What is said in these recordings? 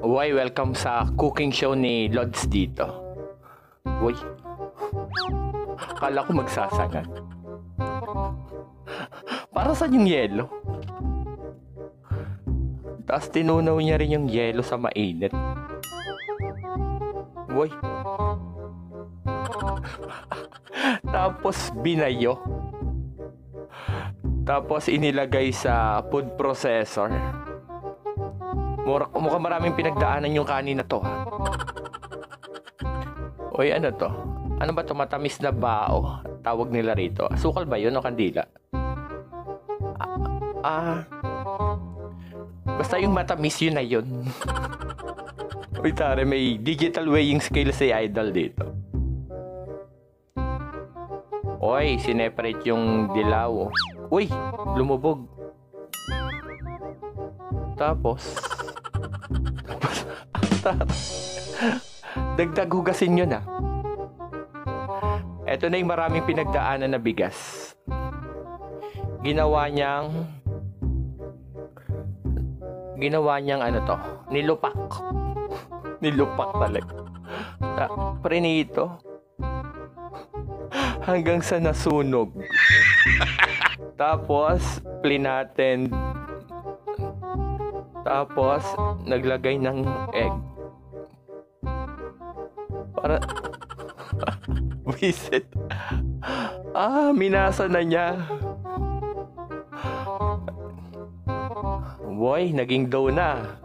Uy, welcome sa cooking show ni Lods dito. Uy, akala ko magsasagat. Para saan yung yelo? Tapos tinunaw niya rin yung yelo sa mainit. Uy. Tapos binayo. Tapos inilagay sa food processor. Mukhang maraming pinagdaanan yung kanin na to, ha? Uy, ano to? Ano ba to? Matamis na bao. Tawag nila rito. Asukal ba yun o kandila? Basta yung matamis yun na yun. Uy, tare, may digital weighing scale si Idol dito. Uy, sineparate yung dilaw. Uy, lumubog. Tapos dagdag hugasin yun, ha. Eto na yung maraming pinagdaanan na bigas. Ginawa niyang ano to, nilupak. Nilupak talaga. Prinito hanggang sa nasunog. Tapos plinaten. Tapos naglagay ng egg. Para visit. Minasa na niya. Boy, naging dough na.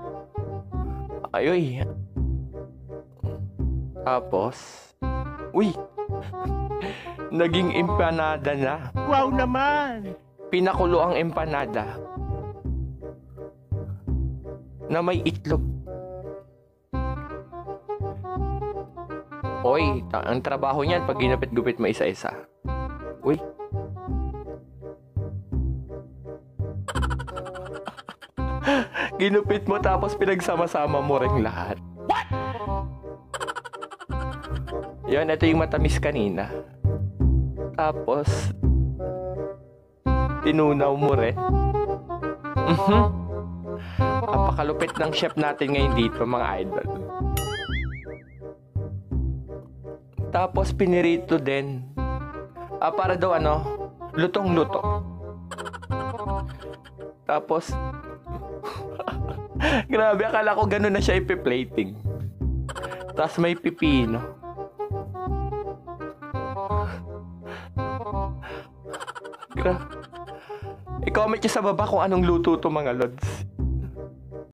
Ayoy. Tapos, uy, naging empanada na. Wow naman! Pinakulo ang empanada na may itlog. Oy, ang trabaho niyan pag ginapit-gupit mo isa-isa. Uy. Ginupit mo tapos pinagsama-sama mo rin lahat. What? Yan, ito yung matamis kanina. Tapos tinunaw mo rin. Napakalupit ng chef natin ngayon dito, mga idol. Tapos pinirito din. Para daw lutong-luto. Tapos grabe, akala ko gano'n na siya ipi-plating. Tapos may pipino. I-comment nyo sa baba kung anong luto to, mga lods.